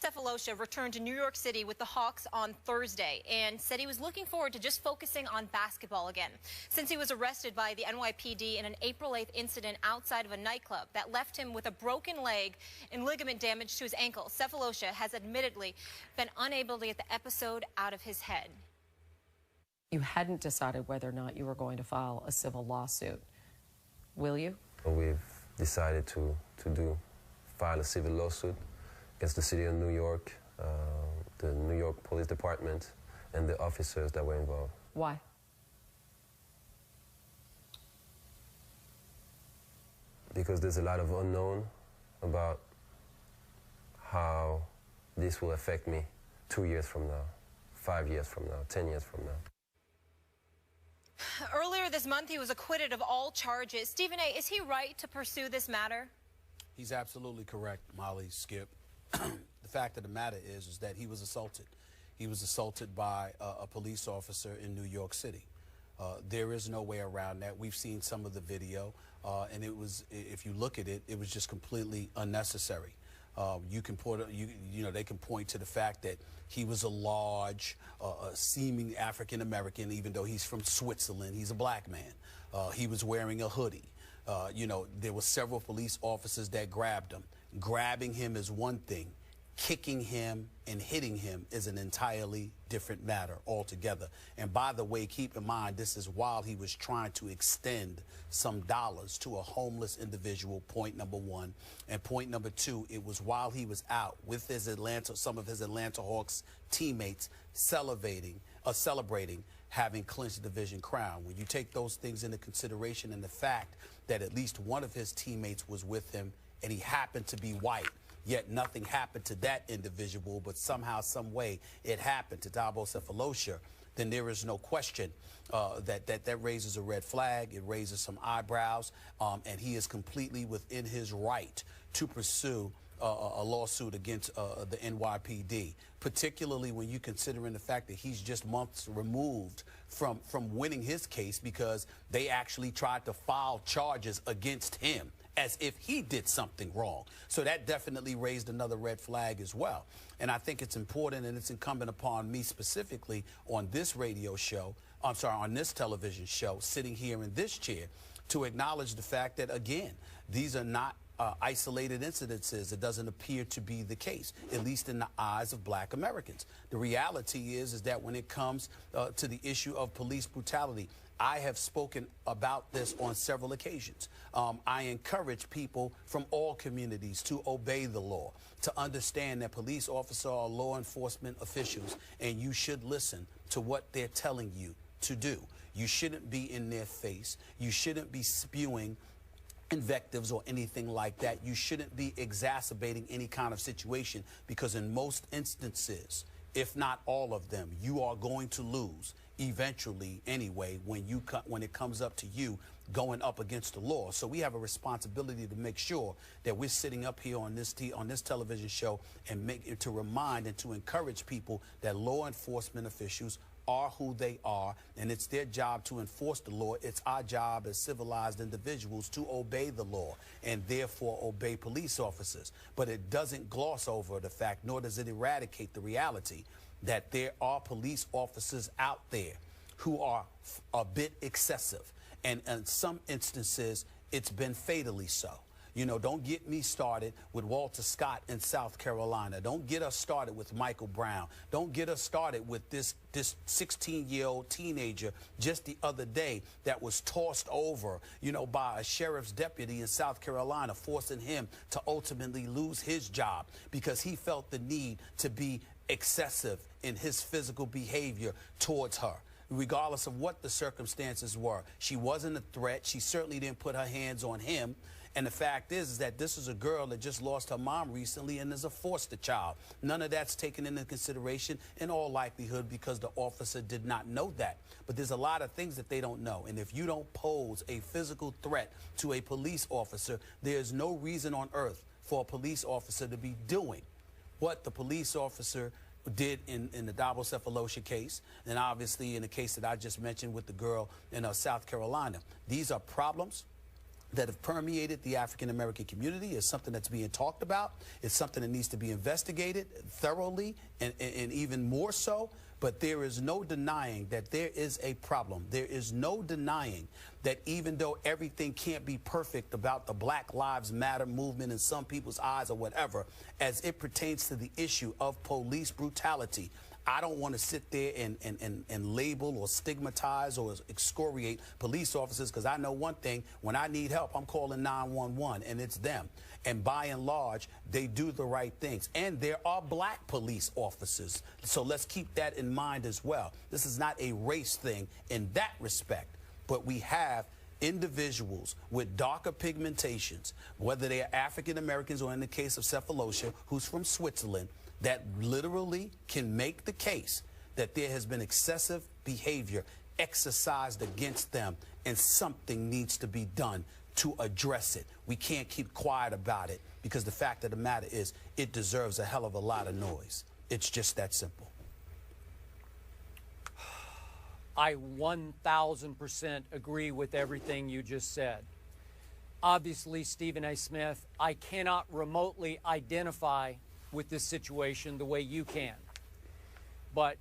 Sefolosha returned to New York City with the Hawks on Thursday and said he was looking forward to just focusing on basketball again. Since he was arrested by the NYPD in an April 8th incident outside of a nightclub that left him with a broken leg and ligament damage to his ankle, Sefolosha has admittedly been unable to get the episode out of his head. You hadn't decided whether or not you were going to file a civil lawsuit. Will you? We've decided to file a civil lawsuit against the city of New York, the New York Police Department, and the officers that were involved. Why? Because there's a lot of unknown about how this will affect me 2 years from now, 5 years from now, 10 years from now. Earlier this month, he was acquitted of all charges. Stephen A., is he right to pursue this matter? He's absolutely correct, Molly, Skip. The fact of the matter is that he was assaulted. He was assaulted by a police officer in New York City. There is no way around that. We've seen some of the video, and it was, if you look at it, it was just completely unnecessary. You can point, they can point to the fact that he was a large, seeming African American, even though he's from Switzerland. He's a black man. He was wearing a hoodie. There were several police officers that grabbed him. Grabbing him is one thing. Kicking him and hitting him is an entirely different matter altogether. And by the way, keep in mind, this is while he was trying to extend some dollars to a homeless individual, point number one. And point number two, it was while he was out with his some of his Atlanta Hawks teammates celebrating having clinched the division crown. When you take those things into consideration and the fact that at least one of his teammates was with him and he happened to be white, yet nothing happened to that individual, but somehow, some way, it happened to Thabo Sefolosha, then there is no question that raises a red flag. It raises some eyebrows, and he is completely within his right to pursue a lawsuit against the NYPD, particularly when you consider in the fact that he's just months removed from winning his case because they actually tried to file charges against him as if he did something wrong. So that definitely raised another red flag as well. And I think it's important, and it's incumbent upon me specifically on this radio show, on this television show, sitting here in this chair, to acknowledge the fact that, again, these are not isolated incidences. It doesn't appear to be the case, at least in the eyes of black Americans. The reality is that when it comes to the issue of police brutality, I have spoken about this on several occasions. I encourage people from all communities to obey the law, to understand that police officers are law enforcement officials, and you should listen to what they're telling you to do. You shouldn't be in their face. You shouldn't be spewing invectives or anything like that. You shouldn't be exacerbating any kind of situation, because in most instances, if not all of them, you are going to lose eventually anyway when it comes up to you going up against the law. So we have a responsibility to make sure that we're sitting up here on this television show and to remind and to encourage people that law enforcement officials are who they are, and it's their job to enforce the law. It's our job as civilized individuals to obey the law and therefore obey police officers. But it doesn't gloss over the fact, nor does it eradicate the reality that there are police officers out there who are a bit excessive, and in some instances it's been fatally so. You know, don't get me started with Walter Scott in South Carolina. Don't get us started with Michael Brown. Don't get us started with this 16-year-old teenager just the other day that was tossed over, by a sheriff's deputy in South Carolina, forcing him to ultimately lose his job because he felt the need to be excessive in his physical behavior towards her. Regardless of what the circumstances were, she wasn't a threat. She certainly didn't put her hands on him. And the fact is that this is a girl that just lost her mom recently and is a foster child. None of that's taken into consideration in all likelihood because the officer did not know that. But there's a lot of things that they don't know. And if you don't pose a physical threat to a police officer, there's no reason on earth for a police officer to be doing what the police officer did in the Thabo Sefolosha case, and obviously in the case that I just mentioned with the girl in South Carolina. These are problems that have permeated the African-American community. Is something that's being talked about. It's something that needs to be investigated thoroughly and even more so. But there is no denying that there is a problem. There is no denying that even though everything can't be perfect about the Black Lives Matter movement in some people's eyes or whatever, as it pertains to the issue of police brutality, I don't want to sit there and label or stigmatize or excoriate police officers, because I know one thing: when I need help, I'm calling 911, and it's them. And by and large, they do the right things. And there are black police officers, so let's keep that in mind as well. This is not a race thing in that respect, but we have individuals with darker pigmentations, whether they are African Americans or, in the case of Sefolosha, who's from Switzerland, that literally can make the case that there has been excessive behavior exercised against them, and something needs to be done to address it. We can't keep quiet about it, because the fact of the matter is it deserves a hell of a lot of noise. It's just that simple. I 1,000% agree with everything you just said. Obviously, Stephen A. Smith, I cannot remotely identify with this situation the way you can. But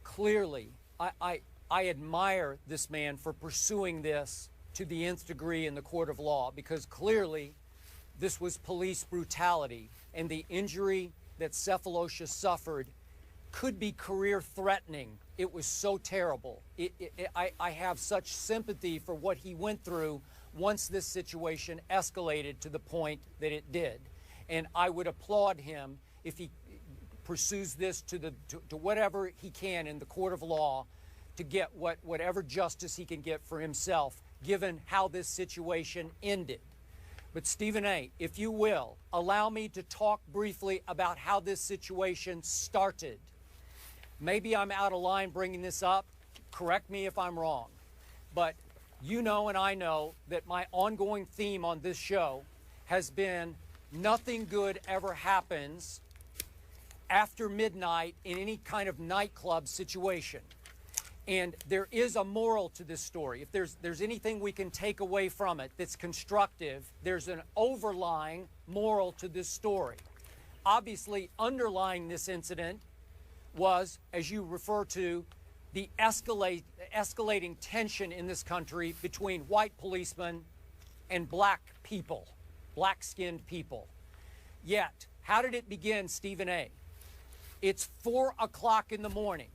clearly, I admire this man for pursuing this to the nth degree in the court of law, because clearly this was police brutality, and the injury that Sefolosha suffered could be career-threatening. It was so terrible. I have such sympathy for what he went through once this situation escalated to the point that it did. And I would applaud him if he pursues this to whatever he can in the court of law to get whatever justice he can get for himself, given how this situation ended. But Stephen A., if you will, allow me to talk briefly about how this situation started. Maybe I'm out of line bringing this up. Correct me if I'm wrong. But you know and I know that my ongoing theme on this show has been nothing good ever happens after midnight in any kind of nightclub situation. And there is a moral to this story. If there's anything we can take away from it that's constructive, there's an overlying moral to this story. Obviously, underlying this incident was, as you refer to, the escalating tension in this country between white policemen and black people, black-skinned people. Yet, how did it begin, Stephen A.? It's 4 o'clock in the morning.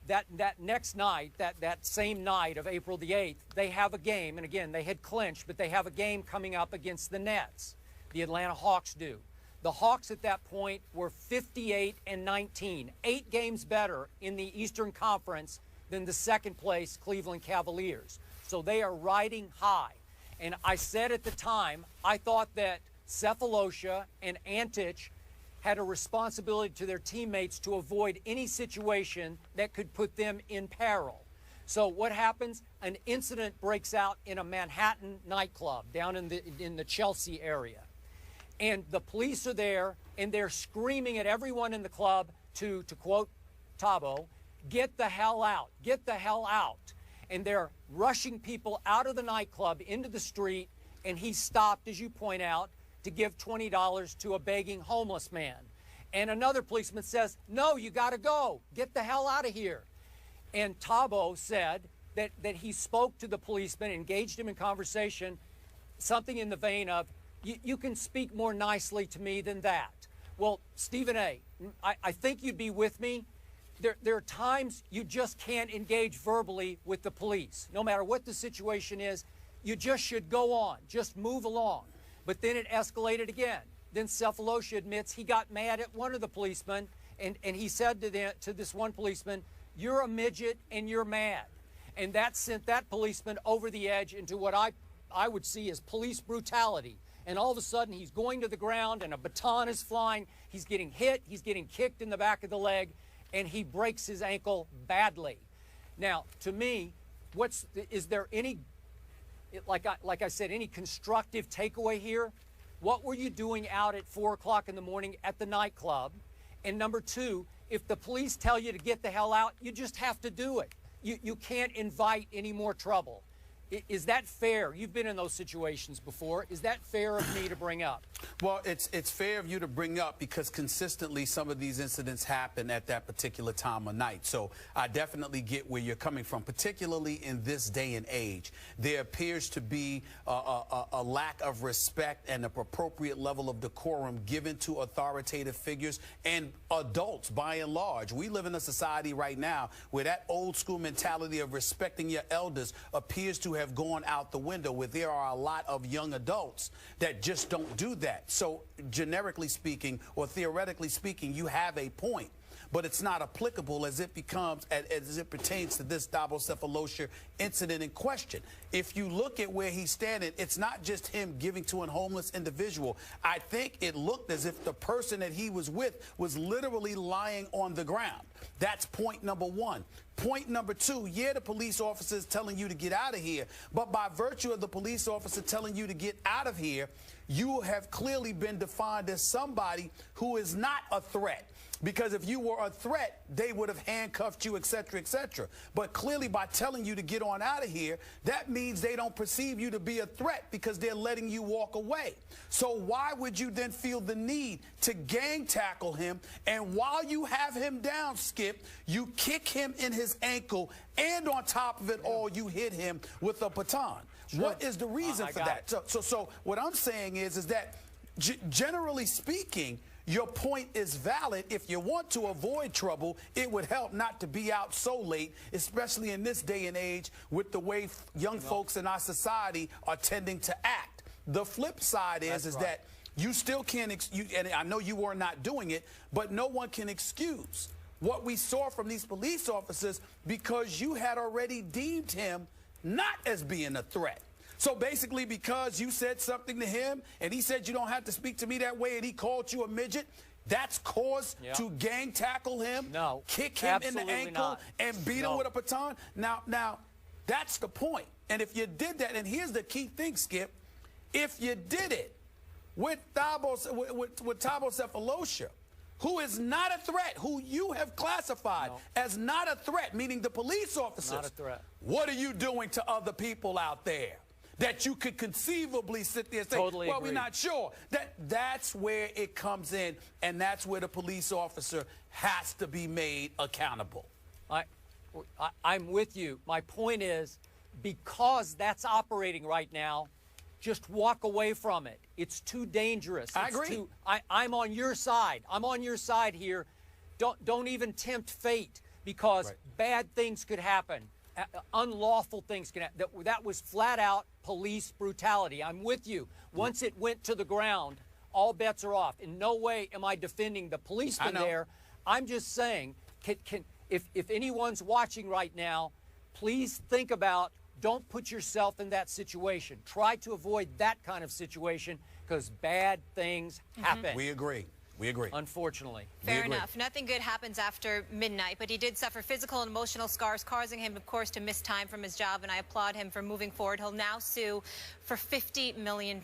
That next night, that same night of April the 8th, they have a game, and again, they had clinched, but they have a game coming up against the Nets. The Atlanta Hawks do. The Hawks at that point were 58-19, 8 games better in the Eastern Conference than the second place Cleveland Cavaliers. So they are riding high. And I said at the time, I thought that Sefolosha and Antich had a responsibility to their teammates to avoid any situation that could put them in peril. So what happens? An incident breaks out in a Manhattan nightclub down in the Chelsea area. And the police are there, and they're screaming at everyone in the club to quote Thabo, "Get the hell out, get the hell out." And they're rushing people out of the nightclub into the street, and he stopped, as you point out, to give $20 to a begging homeless man. And another policeman says, "No, you got to go. Get the hell out of here." And Thabo said that he spoke to the policeman, engaged him in conversation, something in the vein of, you can speak more nicely to me than that. Well, Stephen A., I think you'd be with me. There are times you just can't engage verbally with the police. No matter what the situation is, you just should go on, just move along. But then it escalated again. Then Sefolosha admits he got mad at one of the policemen, and he said to this one policeman, "You're a midget and you're mad." And that sent that policeman over the edge into what I would see as police brutality. And all of a sudden, he's going to the ground, and a baton is flying. He's getting hit. He's getting kicked in the back of the leg, and he breaks his ankle badly. Now, to me, is there any, like I said, any constructive takeaway here? What were you doing out at 4 o'clock in the morning at the nightclub? And number two, if the police tell you to get the hell out, you just have to do it. You can't invite any more trouble. Is that fair? You've been in those situations before. Is that fair of me to bring up? Well, it's fair of you to bring up because consistently some of these incidents happen at that particular time of night. So I definitely get where you're coming from, particularly in this day and age. There appears to be a lack of respect and an appropriate level of decorum given to authoritative figures and adults by and large. We live in a society right now where that old school mentality of respecting your elders appears to have gone out the window, where there are a lot of young adults that just don't do that. So generically speaking, or theoretically speaking, you have a point, but it's not applicable as it pertains to this Thabo Sefolosha incident in question. If you look at where he's standing, it's not just him giving to a homeless individual. I think it looked as if the person that he was with was literally lying on the ground. That's point number one. Point number two, yeah, the police officer is telling you to get out of here, but by virtue of the police officer telling you to get out of here, you have clearly been defined as somebody who is not a threat. Because if you were a threat, they would have handcuffed you, et cetera, et cetera. But clearly by telling you to get on out of here, that means they don't perceive you to be a threat because they're letting you walk away. So why would you then feel the need to gang tackle him? And while you have him down, Skip, you kick him in his ankle, and on top of it all, you hit him with a baton. Sure. What is the reason for that? So what I'm saying is that generally speaking, your point is valid. If you want to avoid trouble, it would help not to be out so late, especially in this day and age with the way young folks in our society are tending to act. The flip side is that you still can't, and I know you are not doing it, but no one can excuse what we saw from these police officers because you had already deemed him not as being a threat. So basically, because you said something to him and he said you don't have to speak to me that way and he called you a midget, that's cause to gang tackle him, kick him in the ankle, and beat him with a baton? Now, that's the point. And if you did that, and here's the key thing, Skip, if you did it with Thabo Sefolosha, who is not a threat, who you have classified as not a threat, meaning the police officers, not a threat. What are you doing to other people out there that you could conceivably sit there and say, totally well, agree. we're not sure? That's where it comes in, and that's where the police officer has to be made accountable. I'm with you. My point is, because that's operating right now, just walk away from it. It's too dangerous. I agree. I'm on your side. I'm on your side here. Don't even tempt fate, because bad things could happen. Unlawful things can happen. That was flat out police brutality. I'm with you. Once it went to the ground, all bets are off. In no way am I defending the policeman there. I'm just saying, if anyone's watching right now, please think about, don't put yourself in that situation. Try to avoid that kind of situation, because bad things happen. We agree. We agree. Unfortunately. Fair enough. Nothing good happens after midnight, but he did suffer physical and emotional scars, causing him, of course, to miss time from his job, and I applaud him for moving forward. He'll now sue for $50 million.